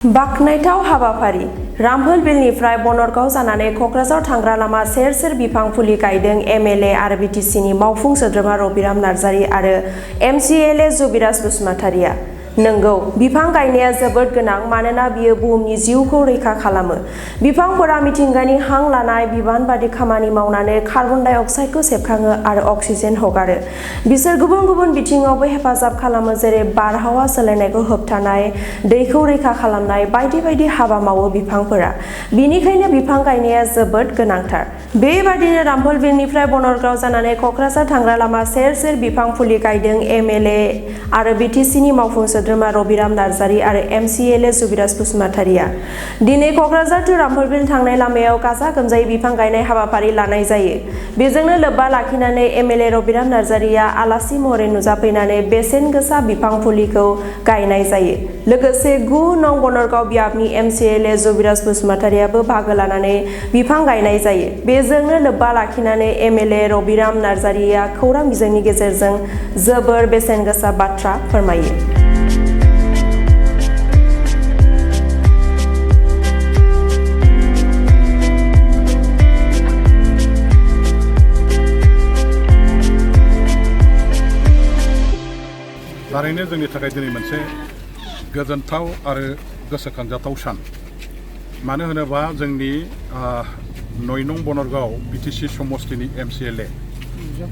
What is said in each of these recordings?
बाख्नायथाव हाबाफारि रामफलबिलनिफ्राय बनरगाव जानानै कक्राझार थांग्रा लामा सेर सेर बिफां फुलि गायदों एमएलए आरो बिटिसिनि मावफुं सोद्रोमा रबिराम नार्जारी आरो एमसिएलए जुबिराज बसुमतारिया। नंगौ, बिफां गायनाया जोबोद गोनां मानोना बियो बुहुमनि जिउखौ रैखा खालामो। बिफांफोरा मिथिंगानि हां लानाय बिबान बादि खामानि मावनानै कार्बन डाइ अक्साइडखौ सेबखाङो आरो अक्सिजेन हगारो। बिसोर गुबुन गुबुन बिथिङावबो हेफाजाब खालामो, जेरै बारहावा सोलायनायखौ होबथानाय, दैखौ रैखा खालामनाय बायदि बायदि हाबा मावो बिफांफोरा। बिनिखायनो बिफां गायनाया जोबोद गोनांथार। बेबादिनो रामफलबिलनिफ्राय बनरगाव जानानै कक्राझार थांग्रा लामा सेर सेर बिफां फुलि गायदों एमएलए आरो बिटिसिनि मावफुं सोद्रोमा रबिराम नार्जारी आरो एमसिएलए जुबिराज बसुमतारिया। दिनै कक्राझार टु रामफलबिल थांनाय लामायाव गाजा गोमजायै बिफां गायनाय हाबाफारि लानाय जायो। बेजोंनो लोब्बा लाखिनानै एमएलए रबिराम नार्जारीया आलासि महरै नुजाफैनानै बेसेन गोसा बिफां फुलिखौ गायनाय जायो। लोगोसे 9 नं बनरगाव बियाबनि एमसिएलए जुबिराज बसुमतारियाबो बाहागो लानानै बिफां गायनाय जायो। बेजोंनो लोब्बा लाखिनानै एमएलए रबिराम नार्जारीया खौरां बिजोंनि गेजेरजों जोबोर बेसेन गोसा बाथ्रा फोरमायो। थारैनो जोंनि थाखाय दिनै मोनसे गोजोनथाव आरो गोसोखांजाथाव सान। मानो होनोबा जोंनि 9 नं बनरगाव बिटिसि समस्तिनि एमसिएलए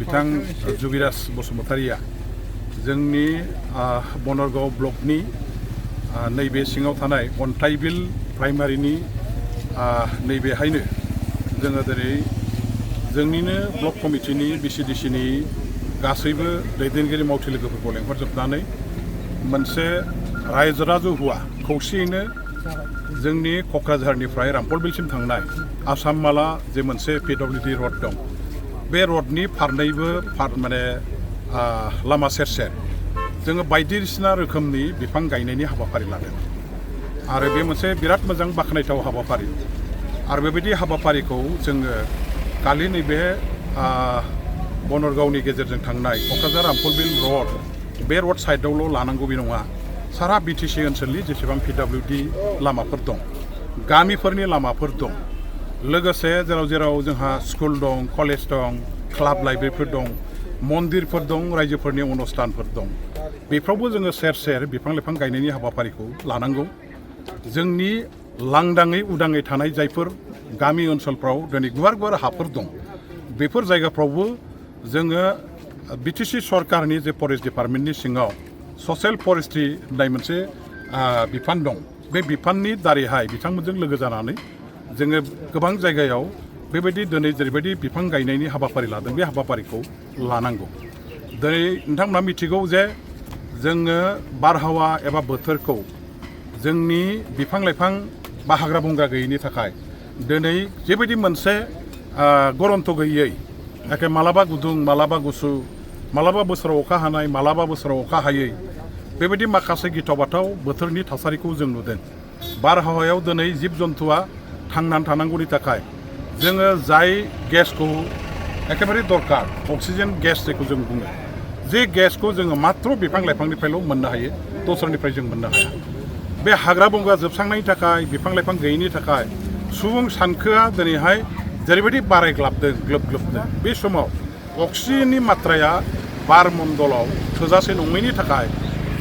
बिथां जुबिराज बसुमतारिया जोंनि बनरगाव ब्लकनि नैबे सिङाव थानाय अन्थाइबिल प्राइमारिनि नैबेहायनो जोङो दिनै जोंनिनो ब्लक कमिटिनि बिसिडिसिनि गासैबो दैदेनगिरि मावथि लोगोफोरखौ लेंहरजोबनानै मोनसे रायजो राजुहुआ खौसेयैनो जोंनि कक्राझारनिफ्राय रामफलबिलसिम थांनाय आसाम माला जे मोनसे पिडब्लिउडि रड दं, बे रडनि फारनैबो माने लामा सेर सेर जोङो बायदिसिना रोखोमनि बिफां गायनायनि हाबाफारि लादों आरो बे मोनसे बिराद मोजां बाख्नायथाव हाबाफारि। आरो बेबायदि हाबाफारिखौ जोङो खालि नैबे बनरगावनि गेजेरजों थांनाय कक्राझार रामफलबिल रड, बे रड साइडआवल' लानांगौ बे नङा। सारा बिटिसि ओनसोलनि जेसेबां पिडब्लिउडि लामाफोर दं, गामिफोरनि लामाफोर दं, लोगोसे जेराव जेराव जोंहा स्कुल दं, कलेज दं, क्लाब लाइब्रेरिफोर दं, मन्दिरफोर दं, रायजोफोरनि अनुष्ठानफोर दं, बेफ्रावबो जोङो सेर सेर बिफां लाइफां गायनायनि हाबाफारिखौ लानांगौ। जोंनि लांदाङै उदाङै थानाय जायफोर गामि ओनसोलफ्राव दिनै गुवार गुवार हाफोर दं, बेफोर जायगाफ्रावबो जोङो बिटिसि सरकारनि जे फरेस्ट डिपार्टमेन्टनि सिङाव ससियेल फरेस्ट्रि होननाय मोनसे बिफान दं, बे बिफाननि दारैहाय बिथांमोनजों लोगो जानानै जोङो गोबां जायगायाव बेबायदि दिनै जेरैबायदि बिफां गायनायनि हाबाफारि लादों, बे हाबाफारिखौ लानांगौ। दिनै नोंथांमोना मिथिगौ जे जोङो बारहावा एबा बोथोरखौ जोंनि बिफां लाइफां बा हाग्रा बंग्रा गैयैनि थाखाय दिनै जेबायदि मोनसे गरन्थ गैयै, एखे मालाबा गुदुं मालाबा गुसु, मालाबा बोसोराव अखा हानाय मालाबा बोसोराव अखा हायै, बेबायदि माखासे गिथाव बाथाव बोथोरनि थासारिखौ जों नुदों। बारहावायाव दिनै जिब जन्थुआ थांनानै थानांगौनि थाखाय जोङो जाय गेसखौ एखेबारे दरकार, अक्सिजेन गेस जायखौ जों बुङो, जे गेसखौ जोङो मात्र बिफां लाइफांनिफ्रायल' मोननो हायो, दस्रानिफ्राय जों मोननो हाया। बे हाग्रा बंग्रा जोबस्रांनायनि थाखाय, बिफां लाइफां गैयैनि थाखाय सुबुं सानखोआ दिनैहाय जेरैबायदि बारायग्लाबदों ग्लोब ग्लोबनो, बे समाव अक्सिजेननि मात्राया बार मण्डलाव थोजासे नङैनि थाखाय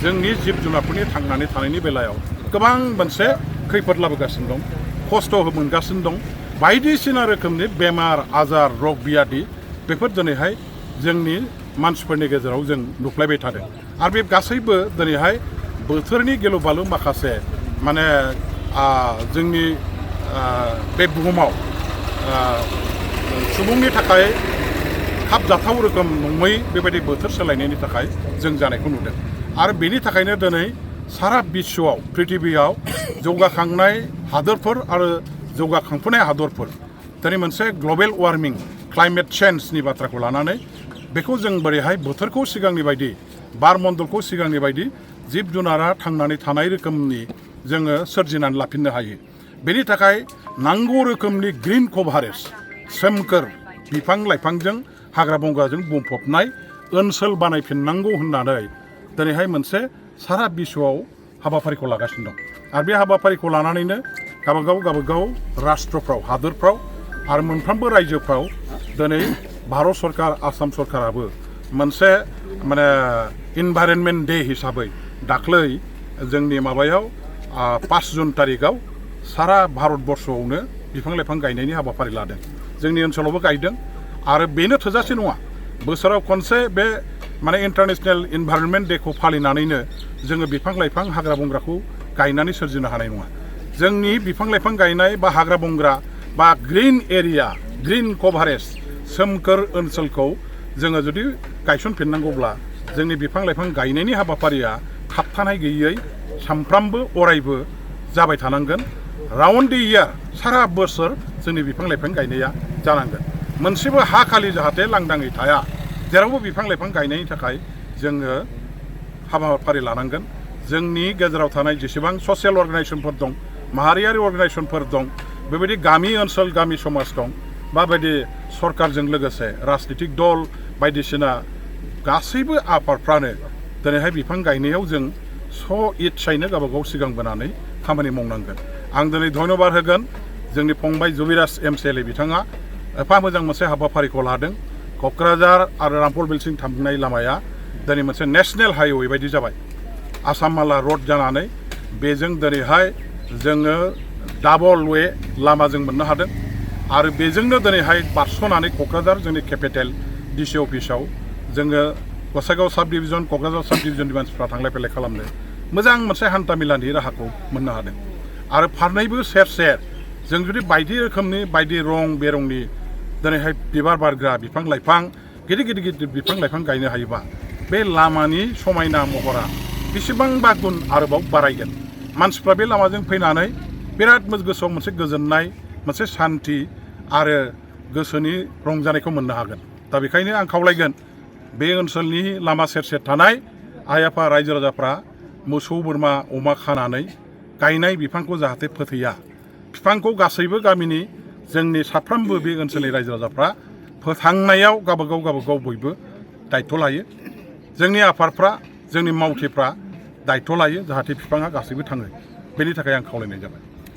जोंनि जिब जुनारफोरनि थांनानै थानायनि बेलायाव गोबां मोनसे खैफोद लाबोगासिनो दं, खस्थ' मोनगासिनो दं। बायदिसिना रोखोमनि बेमार आजार रग बियादि बेफोर दिनैहाय जोंनि मानसिफोरनि गेजेराव जों नुफ्लायबाय थादों। आरो बे गासैबो दिनैहाय बोथोरनि गिलु बालु माखासे माने जोंनि बे बुहुमाव सुबुंनि थाखाय खाबजाथाव रोखोम नङै बेबायदि बोथोर सोलायनायनि थाखाय जों जानायखौ नुदों। आरो बेनि थाखायनो दिनै सारा बिश्वआव प्रिथिबियाव जौगाखांनाय हादरफोर आरो जौगाखांफुनाय हादरफोर दिनै मोनसे ग्लबेल वार्मिं क्लाइमेट चेन्जनि बाथ्राखौ लानानै बेखौ जों बोरैहाय बोथोरखौ सिगांनि बायदि, बार मण्डलखौ सिगांनि बायदि जिब जुनारा थांनानै थानाय रोखोमनि जोङो सोरजिनानै लाफिननो हायो। बेनि थाखाय नांगौ रोखोमनि ग्रिन कभारेज, सोमखोर बिफां लाइफांजों हाग्रा बंग्राजों बुंफबनाय ओनसोल बानायफिननांगौ होननानै दिनैहाय मोनसे सारा बिश्वआव हाबाफारिखौ लागासिनो दं। आरो बे हाबाफारिखौ लानानैनो गावबागाव राष्ट्रफ्राव हादोरफ्राव आरो मोनफ्रोमबो रायजोफ्राव दिनै भारत सरकार आसाम सरकाराबो मोनसे माने इनभाइरनमेन्ट डे हिसाबै दाख्लै जोंनि माबायाव 5 जुन तारिखाव सारा भारतबर्षआवनो बिफां लाइफां गायनायनि हाबाफारि लादों। जोंनि ओनसोलावबो गायदों आरो बेनो थोजासे नङा। बोसोराव खनसे बे माने इन्टारनेशनेल इनभाइरनमेन्ट डेखौ फालिनानैनो जोङो बिफां लाइफां हाग्रा बंग्राखौ गायनानै सोरजिनो हानाय नङा। जोंनि बिफां लाइफां गायनाय बा हाग्रा बंग्रा बा ग्रिन एरिया ग्रिन कभारेज सोमखोर ओनसोलखौ जोङो जुदि गायसनफिननांगौब्ला जोंनि बिफां लाइफां गायनायनि हाबाफारिया थाबथानाय गैयै सामफ्रामबो अरायबो जाबाय थानांगोन। राउन्ड द इयार सारा बोसोर जोंनि बिफां लाइफां गायनाया जानांगोन। मोनसेबो हा खालि जाहाथे लांदाङै थाया, जेरावबो बिफां लाइफां गायनायनि थाखाय जोङो हाबाफारि लानांगोन। जोंनि गेजेराव थानाय जेसेबां ससियेल अर्गानाइजेसनफोर दं, माहारियारि अर्गानाइजेसनफोर दं, बेबायदि गामि ओनसोल गामि समाज दं, माबायदि सरकारजों लोगोसे राजनितिक दल बायदिसिना गासैबो आफादफ्रानो दिनैहाय बिफां गायनायाव जों इच्छायैनो गावबागाव सिगांबोनानै खामानि मावनांगोन। आं दिनै धन्यबाद होगोन जोंनि फंबाय जुबिराज MCLA बिथाङा एफा मोजां मोनसे हाबाफारिखौ लादों। क'क्राझार आरो रामफलबिलसिम थांनाय लामाया दिनै मोनसे नेशनेल हाइवे बायदि जाबाय। आसाममाला रड जानानै बेजों दिनैहाय जोङो डाबल वे लामा जों मोननो हादों आरो बेजोंनो दिनैहाय बारस'नानै क'क्राझार जोंनि केपिटेल DC अफिसाव जोङो गसाइगाव साब डिभिजन क'क्राझार साब डिभिजननि मानसिफ्रा थांलाय फैलाय खालामनो मोजां मोनसे हान्था मेलानि राहाखौ मोननो हादों। आरो फारनैबो सेर सेर जों जुदि बायदि रोखोमनि बायदि रं बेरंनि दिनैहाय बिबार बारग्रा बिफां लाइफां गिदिर बिफां लाइफां गायनो हायोबा बे लामानि समायना महरा बेसेबांबा गुन आरोबाव बारायगोन। मानसिफ्रा बे लामाजों फैनानै बिराद गोसोआव मोनसे गोजोननाय, मोनसे सान्थि आरो गोसोनि रंजानायखौ मोननो हागोन। दा बेखायनो आं खावलायगोन बे ओनसोलनि लामा सेर सेर थानाय आइ आफा रायजो राजाफ्रा मोसौ बोरमा अमा खानानै गायनाय बिफांखौ जाहाथे फोथैया। बिफांखौ गासैबो गामिनि जोंनि साफ्रोमबो बे ओनसोलनि रायजो राजाफ्रा फोथांनायाव गावबागाव बयबो दायित्व लायो। जोंनि आफादफ्रा जोंनि मावथिफ्रा दायित्व लायो जाहाथे बिफाङा गासैबो थाङो। बेनि थाखाय आं खावलायनाय जाबाय।